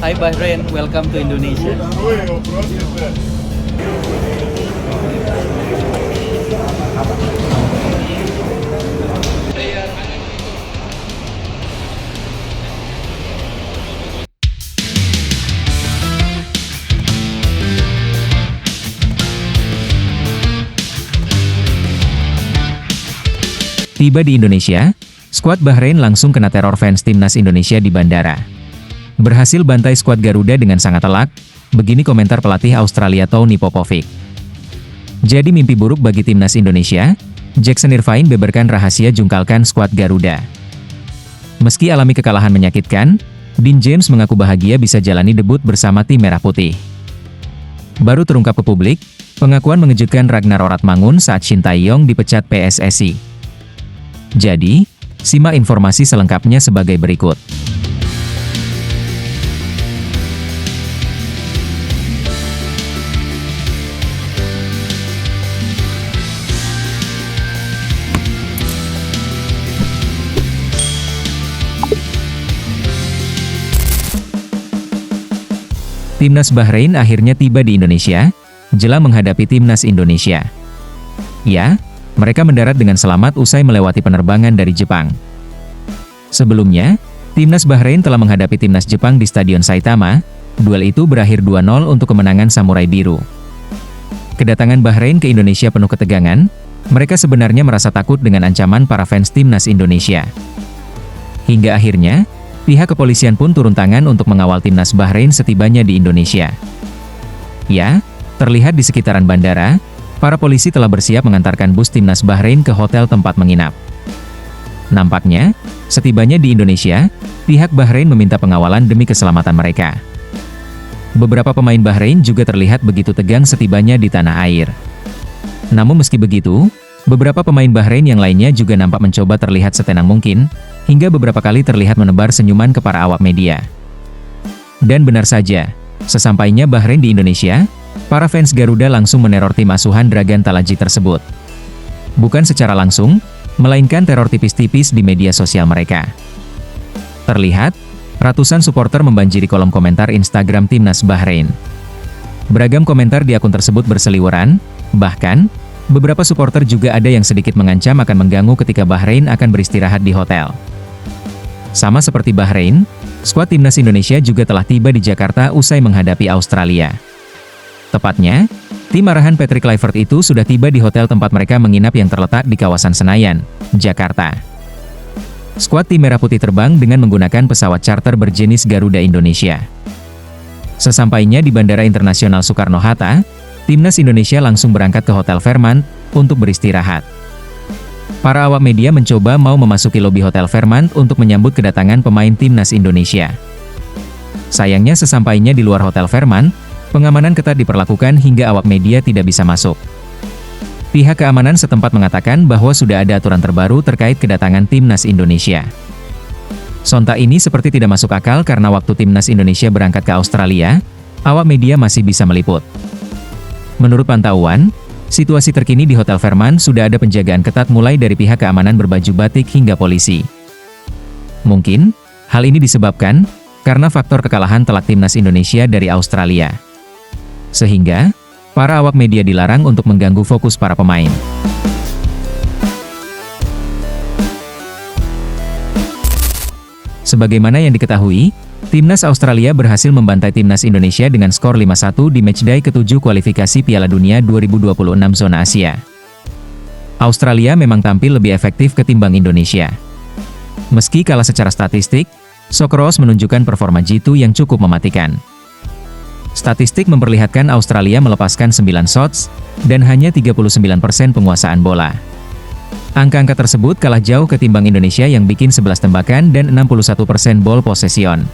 Hi Bahrain, welcome to Indonesia. Tiba di Indonesia, skuad Bahrain langsung kena teror fans timnas Indonesia di bandara. Berhasil bantai skuad Garuda dengan sangat telak, begini komentar pelatih Australia Tony Popovic. Jadi mimpi buruk bagi timnas Indonesia, Jackson Irvine beberkan rahasia jungkalkan skuad Garuda. Meski alami kekalahan menyakitkan, Dean James mengaku bahagia bisa jalani debut bersama tim Merah Putih. Baru terungkap ke publik, pengakuan mengejutkan Ragnar Oratmangun saat Shin Tae-yong dipecat PSSI. Jadi, simak informasi selengkapnya sebagai berikut. Timnas Bahrain akhirnya tiba di Indonesia, jelang menghadapi timnas Indonesia. Ya, mereka mendarat dengan selamat usai melewati penerbangan dari Jepang. Sebelumnya, timnas Bahrain telah menghadapi timnas Jepang di Stadion Saitama. Duel itu berakhir 2-0 untuk kemenangan Samurai Biru. Kedatangan Bahrain ke Indonesia penuh ketegangan, mereka sebenarnya merasa takut dengan ancaman para fans timnas Indonesia. Hingga akhirnya, pihak kepolisian pun turun tangan untuk mengawal timnas Bahrain setibanya di Indonesia. Ya, terlihat di sekitaran bandara, para polisi telah bersiap mengantarkan bus timnas Bahrain ke hotel tempat menginap. Nampaknya, setibanya di Indonesia, pihak Bahrain meminta pengawalan demi keselamatan mereka. Beberapa pemain Bahrain juga terlihat begitu tegang setibanya di tanah air. Namun meski begitu, beberapa pemain Bahrain yang lainnya juga nampak mencoba terlihat setenang mungkin, hingga beberapa kali terlihat menebar senyuman ke para awak media. Dan benar saja, sesampainya Bahrain di Indonesia, para fans Garuda langsung meneror tim asuhan Dragan Talaji tersebut. Bukan secara langsung, melainkan teror tipis-tipis di media sosial mereka. Terlihat, ratusan supporter membanjiri kolom komentar Instagram timnas Bahrain. Beragam komentar di akun tersebut berseliweran, bahkan, beberapa supporter juga ada yang sedikit mengancam akan mengganggu ketika Bahrain akan beristirahat di hotel. Sama seperti Bahrain, skuad timnas Indonesia juga telah tiba di Jakarta usai menghadapi Australia. Tepatnya, tim arahan Patrick Kluivert itu sudah tiba di hotel tempat mereka menginap yang terletak di kawasan Senayan, Jakarta. Skuad tim Merah Putih terbang dengan menggunakan pesawat charter berjenis Garuda Indonesia. Sesampainya di Bandara Internasional Soekarno-Hatta, timnas Indonesia langsung berangkat ke Hotel Fairmont untuk beristirahat. Para awak media mencoba mau memasuki lobi Hotel Fairmont untuk menyambut kedatangan pemain timnas Indonesia. Sayangnya sesampainya di luar Hotel Fairmont, pengamanan ketat diperlakukan hingga awak media tidak bisa masuk. Pihak keamanan setempat mengatakan bahwa sudah ada aturan terbaru terkait kedatangan timnas Indonesia. Sontak ini seperti tidak masuk akal karena waktu timnas Indonesia berangkat ke Australia, awak media masih bisa meliput. Menurut pantauan, situasi terkini di Hotel Fairmont sudah ada penjagaan ketat mulai dari pihak keamanan berbaju batik hingga polisi. Mungkin, hal ini disebabkan karena faktor kekalahan telak timnas Indonesia dari Australia. Sehingga, para awak media dilarang untuk mengganggu fokus para pemain. Sebagaimana yang diketahui, timnas Australia berhasil membantai timnas Indonesia dengan skor 5-1 di matchday ke-7 kualifikasi Piala Dunia 2026 zona Asia. Australia memang tampil lebih efektif ketimbang Indonesia. Meski kalah secara statistik, Socceroos menunjukkan performa jitu yang cukup mematikan. Statistik memperlihatkan Australia melepaskan 9 shots, dan hanya 39% penguasaan bola. Angka-angka tersebut kalah jauh ketimbang Indonesia yang bikin 11 tembakan dan 61% ball possession.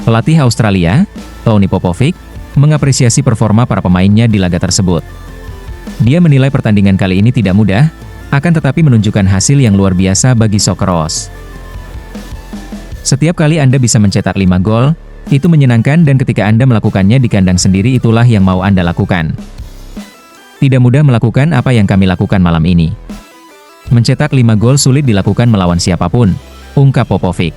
Pelatih Australia, Tony Popovic, mengapresiasi performa para pemainnya di laga tersebut. Dia menilai pertandingan kali ini tidak mudah, akan tetapi menunjukkan hasil yang luar biasa bagi Socceroos. Setiap kali Anda bisa mencetak 5 gol, itu menyenangkan dan ketika Anda melakukannya di kandang sendiri itulah yang mau Anda lakukan. Tidak mudah melakukan apa yang kami lakukan malam ini. Mencetak 5 gol sulit dilakukan melawan siapapun, ungkap Popovic.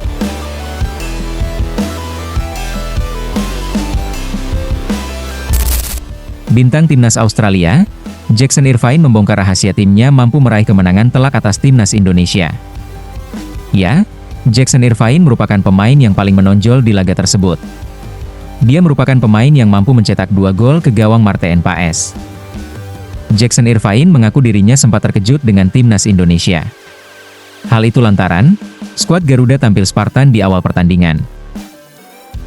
Bintang timnas Australia, Jackson Irvine membongkar rahasia timnya mampu meraih kemenangan telak atas timnas Indonesia. Ya, Jackson Irvine merupakan pemain yang paling menonjol di laga tersebut. Dia merupakan pemain yang mampu mencetak 2 gol ke gawang Martin Paes. Jackson Irvine mengaku dirinya sempat terkejut dengan timnas Indonesia. Hal itu lantaran, skuad Garuda tampil Spartan di awal pertandingan.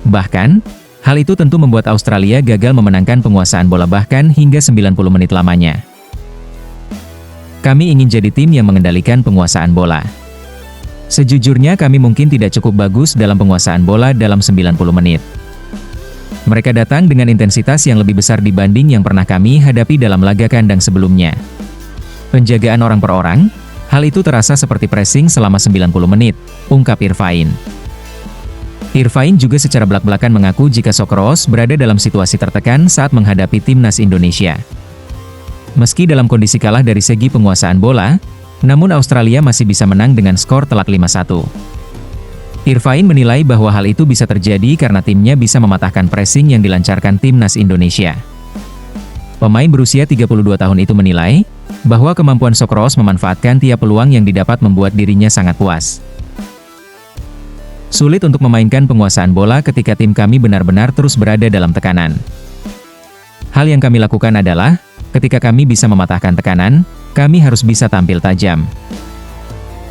Bahkan, hal itu tentu membuat Australia gagal memenangkan penguasaan bola bahkan hingga 90 menit lamanya. Kami ingin jadi tim yang mengendalikan penguasaan bola. Sejujurnya kami mungkin tidak cukup bagus dalam penguasaan bola dalam 90 menit. Mereka datang dengan intensitas yang lebih besar dibanding yang pernah kami hadapi dalam laga kandang sebelumnya. Penjagaan orang per orang, hal itu terasa seperti pressing selama 90 menit, ungkap Irvine. Irvine juga secara belak-belakan mengaku jika Socceroos berada dalam situasi tertekan saat menghadapi timnas Indonesia. Meski dalam kondisi kalah dari segi penguasaan bola, namun Australia masih bisa menang dengan skor telak 5-1. Irvine menilai bahwa hal itu bisa terjadi karena timnya bisa mematahkan pressing yang dilancarkan timnas Indonesia. Pemain berusia 32 tahun itu menilai bahwa kemampuan Socceroos memanfaatkan tiap peluang yang didapat membuat dirinya sangat puas. Sulit untuk memainkan penguasaan bola ketika tim kami benar-benar terus berada dalam tekanan. Hal yang kami lakukan adalah, ketika kami bisa mematahkan tekanan, kami harus bisa tampil tajam.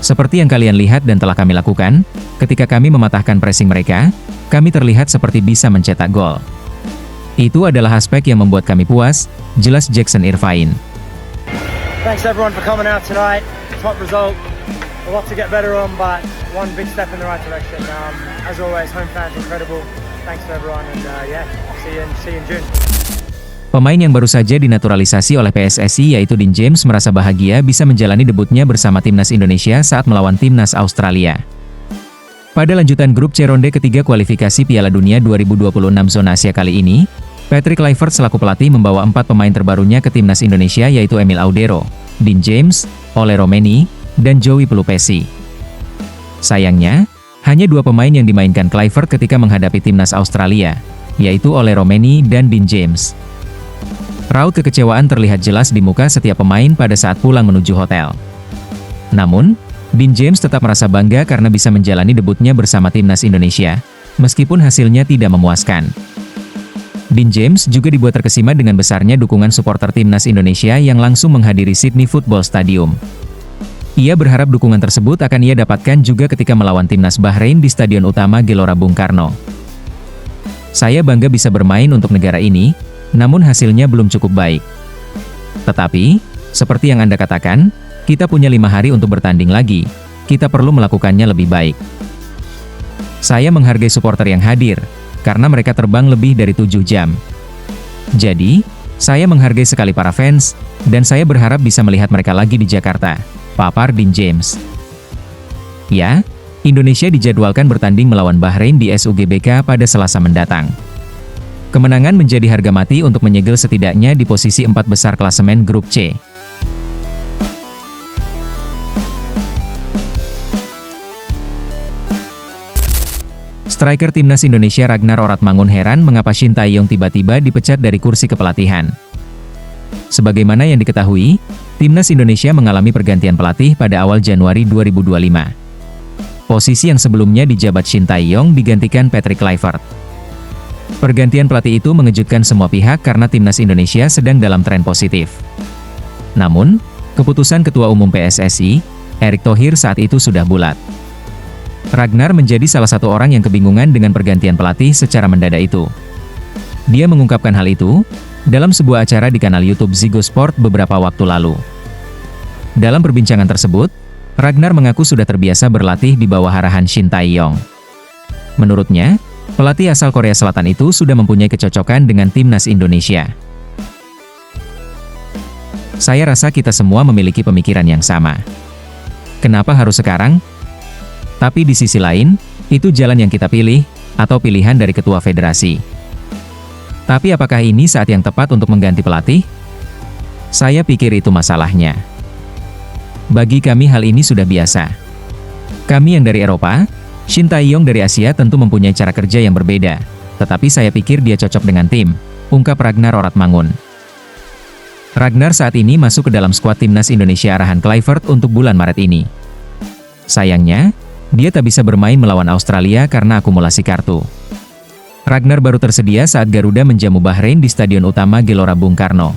Seperti yang kalian lihat dan telah kami lakukan, ketika kami mematahkan pressing mereka, kami terlihat seperti bisa mencetak gol. Itu adalah aspek yang membuat kami puas, jelas Jackson Irvine. Thanks everyone for coming out tonight. Top result. A lot to get better on, but one big step in the right direction. As always, home fans incredible. Thanks to everyone, and see you in June. Pemain yang baru saja dinaturalisasi oleh PSSI yaitu Dean James merasa bahagia bisa menjalani debutnya bersama timnas Indonesia saat melawan timnas Australia. Pada lanjutan grup C ronde ketiga kualifikasi Piala Dunia 2026 zona Asia kali ini, Patrick Kluivert selaku pelatih membawa 4 pemain terbarunya ke timnas Indonesia yaitu Emil Audero, Dean James, Ole Romeni, dan Joey Pelupesi. Sayangnya, hanya 2 pemain yang dimainkan Kluivert ketika menghadapi timnas Australia, yaitu Ole Romeni dan Dean James. Raut kekecewaan terlihat jelas di muka setiap pemain pada saat pulang menuju hotel. Namun, Dean James tetap merasa bangga karena bisa menjalani debutnya bersama timnas Indonesia, meskipun hasilnya tidak memuaskan. Dean James juga dibuat terkesima dengan besarnya dukungan supporter timnas Indonesia yang langsung menghadiri Sydney Football Stadium. Ia berharap dukungan tersebut akan ia dapatkan juga ketika melawan timnas Bahrain di Stadion Utama Gelora Bung Karno. Saya bangga bisa bermain untuk negara ini, namun hasilnya belum cukup baik. Tetapi, seperti yang Anda katakan, kita punya 5 hari untuk bertanding lagi, kita perlu melakukannya lebih baik. Saya menghargai supporter yang hadir, karena mereka terbang lebih dari 7 jam. Jadi, saya menghargai sekali para fans, dan saya berharap bisa melihat mereka lagi di Jakarta, papar Dean James. Ya, Indonesia dijadwalkan bertanding melawan Bahrain di SUGBK pada Selasa mendatang. Kemenangan menjadi harga mati untuk menyegel setidaknya di posisi 4 besar klasemen grup C. Striker timnas Indonesia Ragnar Oratmangun heran mengapa Shin Tae-yong tiba-tiba dipecat dari kursi kepelatihan. Sebagaimana yang diketahui, timnas Indonesia mengalami pergantian pelatih pada awal Januari 2025. Posisi yang sebelumnya dijabat Shin Tae-yong digantikan Patrick Kluivert. Pergantian pelatih itu mengejutkan semua pihak karena timnas Indonesia sedang dalam tren positif. Namun, keputusan Ketua Umum PSSI, Erick Thohir saat itu sudah bulat. Ragnar menjadi salah satu orang yang kebingungan dengan pergantian pelatih secara mendadak itu. Dia mengungkapkan hal itu dalam sebuah acara di kanal YouTube Ziggo Sport beberapa waktu lalu. Dalam perbincangan tersebut, Ragnar mengaku sudah terbiasa berlatih di bawah arahan Shin Tae-yong. Menurutnya, pelatih asal Korea Selatan itu sudah mempunyai kecocokan dengan timnas Indonesia. Saya rasa kita semua memiliki pemikiran yang sama. Kenapa harus sekarang? Tapi di sisi lain, itu jalan yang kita pilih, atau pilihan dari ketua federasi. Tapi apakah ini saat yang tepat untuk mengganti pelatih? Saya pikir itu masalahnya. Bagi kami hal ini sudah biasa. Kami yang dari Eropa, Shin Tae-yong dari Asia tentu mempunyai cara kerja yang berbeda, tetapi saya pikir dia cocok dengan tim, ungkap Ragnar Oratmangun. Ragnar saat ini masuk ke dalam skuad timnas Indonesia arahan Kluivert untuk bulan Maret ini. Sayangnya, dia tak bisa bermain melawan Australia karena akumulasi kartu. Ragnar baru tersedia saat Garuda menjamu Bahrain di Stadion Utama Gelora Bung Karno.